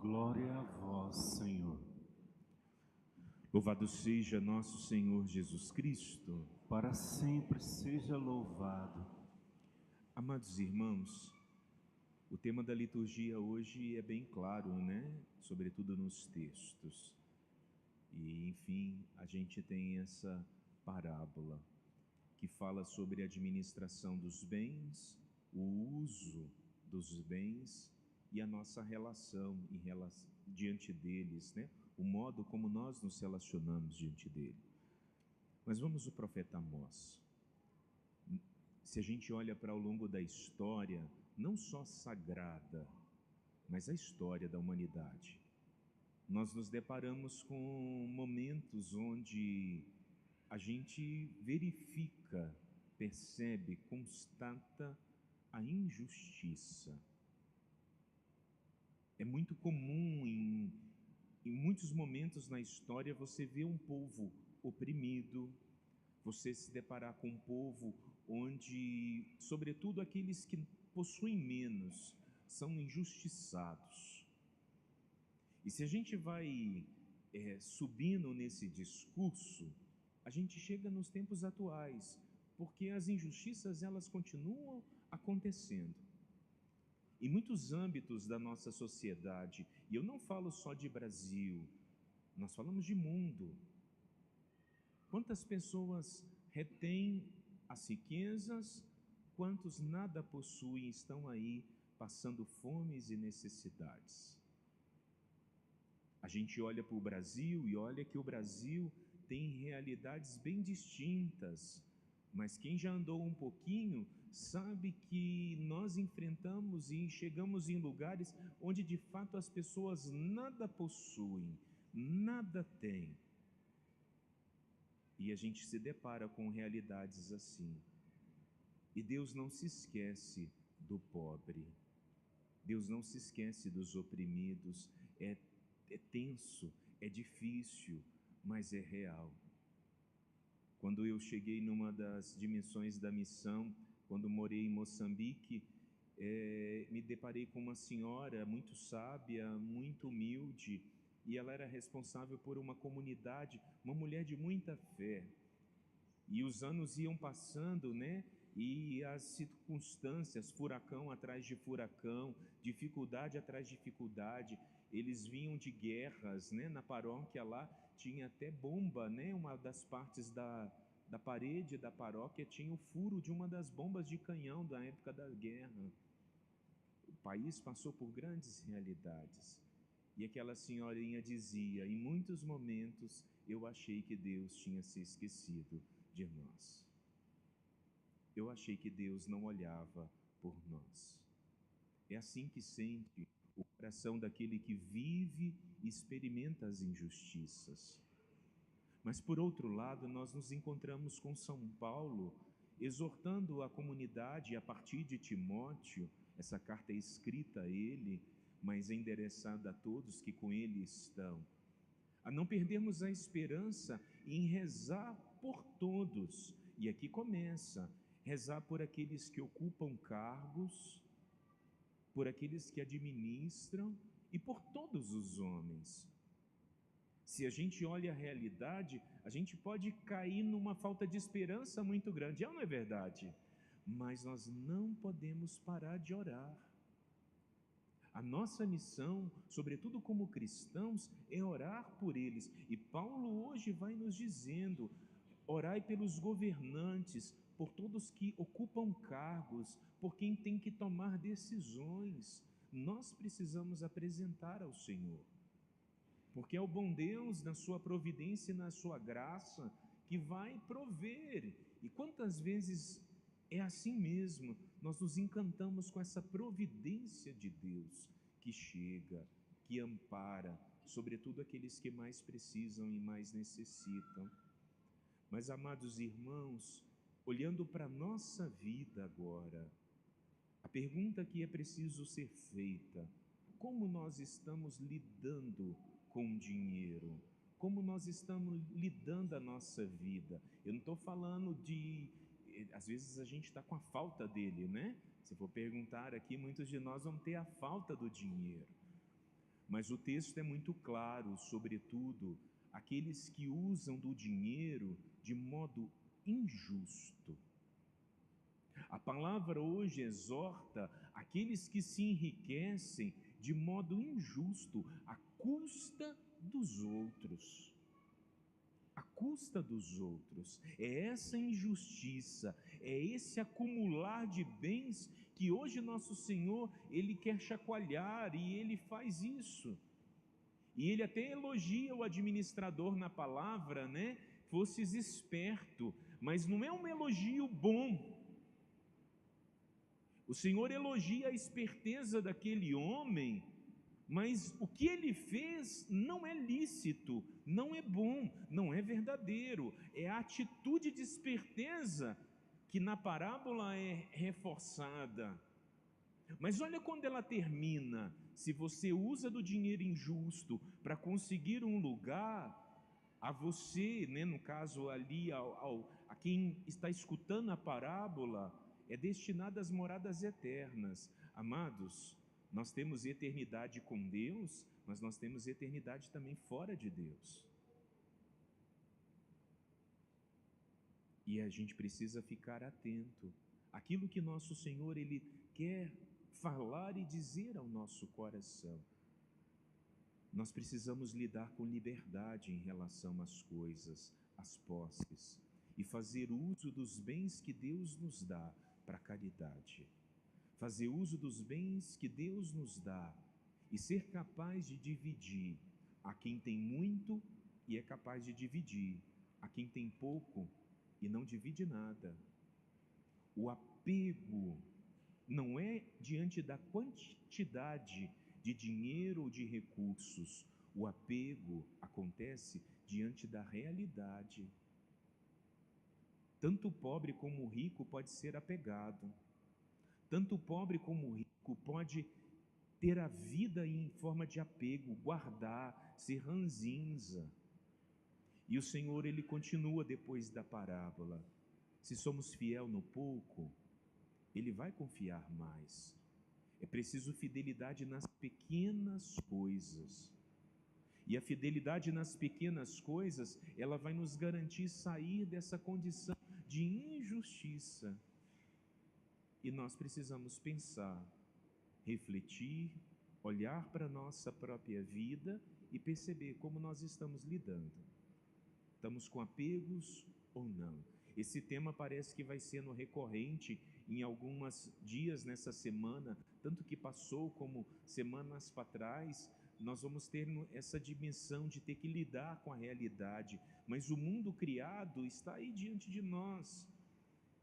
Glória a vós, Senhor. Louvado seja nosso Senhor Jesus Cristo. Para sempre seja louvado. Amados irmãos, o tema da liturgia hoje é bem claro, né? Sobretudo nos textos. E, enfim, a gente tem essa parábola que fala sobre a administração dos bens, o uso dos bens e a nossa relação diante deles, né? O modo como nós nos relacionamos diante dele. Mas vamos ao profeta Amós. Se a gente olha para ao longo da história, não só sagrada, mas a história da humanidade, nós nos deparamos com momentos onde a gente verifica, percebe, constata a injustiça. É muito comum em muitos momentos na história você ver um povo oprimido, você se deparar com um povo onde, sobretudo aqueles que possuem menos, são injustiçados. E se a gente vai subindo nesse discurso, a gente chega nos tempos atuais, porque as injustiças elas continuam acontecendo. Em muitos âmbitos da nossa sociedade, e eu não falo só de Brasil, nós falamos de mundo. Quantas pessoas retêm as riquezas, quantos nada possuem, estão aí passando fomes e necessidades. A gente olha para o Brasil e olha que o Brasil tem realidades bem distintas, mas quem já andou um pouquinho sabe que nós enfrentamos e chegamos em lugares onde de fato as pessoas nada possuem, nada têm. E a gente se depara com realidades assim. E Deus não se esquece do pobre. Deus não se esquece dos oprimidos. É tenso, é difícil, mas é real. Quando eu cheguei numa das dimensões da missão, quando morei em Moçambique, me deparei com uma senhora muito sábia, muito humilde, e ela era responsável por uma comunidade, uma mulher de muita fé. E os anos iam passando, né? E as circunstâncias, furacão atrás de furacão, dificuldade atrás de dificuldade, eles vinham de guerras, né? Na paróquia lá tinha até bomba, né? Uma das partes da parede da paróquia tinha o furo de uma das bombas de canhão da época da guerra. O país passou por grandes realidades. E aquela senhorinha dizia: em muitos momentos eu achei que Deus tinha se esquecido de nós. Eu achei que Deus não olhava por nós. É assim que sente o coração daquele que vive e experimenta as injustiças. Mas por outro lado, nós nos encontramos com São Paulo, exortando a comunidade a partir de Timóteo. Essa carta é escrita a ele, mas é endereçada a todos que com ele estão, a não perdermos a esperança em rezar por todos. E aqui começa, rezar por aqueles que ocupam cargos, por aqueles que administram e por todos os homens. Se a gente olha a realidade, a gente pode cair numa falta de esperança muito grande, não é verdade? Mas nós não podemos parar de orar. A nossa missão, sobretudo como cristãos, é orar por eles. E Paulo hoje vai nos dizendo: orai pelos governantes, por todos que ocupam cargos, por quem tem que tomar decisões. Nós precisamos apresentar ao Senhor, porque é o bom Deus, na sua providência e na sua graça, que vai prover. E quantas vezes é assim mesmo, nós nos encantamos com essa providência de Deus, que chega, que ampara, sobretudo aqueles que mais precisam e mais necessitam. Mas, amados irmãos, olhando para a nossa vida agora, a pergunta que é preciso ser feita: como nós estamos lidando com o dinheiro? Como nós estamos lidando a nossa vida? Eu não estou falando de... Às vezes a gente está com a falta dele, né? Se for perguntar aqui, muitos de nós vão ter a falta do dinheiro. Mas o texto é muito claro, sobretudo, aqueles que usam do dinheiro de modo injusto. A palavra hoje exorta aqueles que se enriquecem de modo injusto, à custa dos outros. À custa dos outros. É essa injustiça, é esse acumular de bens que hoje nosso Senhor, Ele quer chacoalhar, e Ele faz isso. E Ele até elogia o administrador na palavra, né? Fosses esperto, mas não é um elogio bom. O Senhor elogia a esperteza daquele homem, mas o que ele fez não é lícito, não é bom, não é verdadeiro. É a atitude de esperteza que na parábola é reforçada. Mas olha quando ela termina: se você usa do dinheiro injusto para conseguir um lugar, a você, né, no caso ali, a quem está escutando a parábola, é destinado às moradas eternas. Amados, nós temos eternidade com Deus, mas nós temos eternidade também fora de Deus. E a gente precisa ficar atento àquilo que nosso Senhor, Ele quer falar e dizer ao nosso coração. Nós precisamos lidar com liberdade em relação às coisas, às posses, e fazer uso dos bens que Deus nos dá para a caridade. Fazer uso dos bens que Deus nos dá e ser capaz de dividir a quem tem muito e é capaz de dividir a quem tem pouco e não divide nada. O apego não é diante da quantidade de dinheiro ou de recursos. O apego acontece diante da realidade. Tanto o pobre como o rico pode ser apegado. Tanto o pobre como o rico pode ter a vida em forma de apego, guardar, ser ranzinza. E o Senhor, Ele continua depois da parábola: se somos fiel no pouco, Ele vai confiar mais. É preciso fidelidade nas pequenas coisas. E a fidelidade nas pequenas coisas, ela vai nos garantir sair dessa condição de injustiça. E nós precisamos pensar, refletir, olhar para a nossa própria vida e perceber como nós estamos lidando. Estamos com apegos ou não? Esse tema parece que vai sendo recorrente em alguns dias nessa semana, tanto que passou como semanas para trás. Nós vamos ter essa dimensão de ter que lidar com a realidade, mas o mundo criado está aí diante de nós,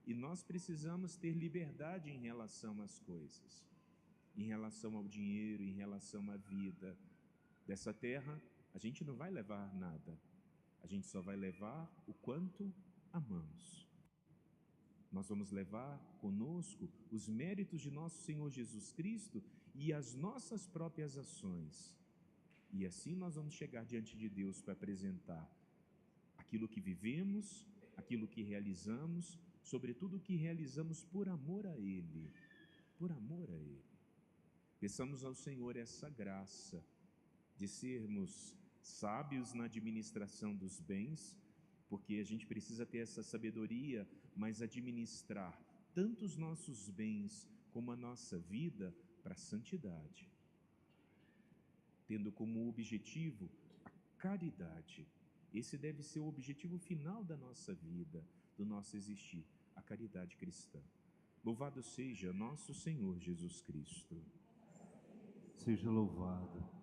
e nós precisamos ter liberdade em relação às coisas, em relação ao dinheiro, em relação à vida. Dessa terra, a gente não vai levar nada, a gente só vai levar o quanto amamos. Nós vamos levar conosco os méritos de nosso Senhor Jesus Cristo e as nossas próprias ações. E assim nós vamos chegar diante de Deus para apresentar aquilo que vivemos, aquilo que realizamos, sobretudo o que realizamos por amor a Ele, por amor a Ele. Peçamos ao Senhor essa graça de sermos sábios na administração dos bens, porque a gente precisa ter essa sabedoria, mas administrar tanto os nossos bens como a nossa vida para a santidade, tendo como objetivo a caridade. Esse deve ser o objetivo final da nossa vida, do nosso existir, a caridade cristã. Louvado seja nosso Senhor Jesus Cristo. Seja louvado.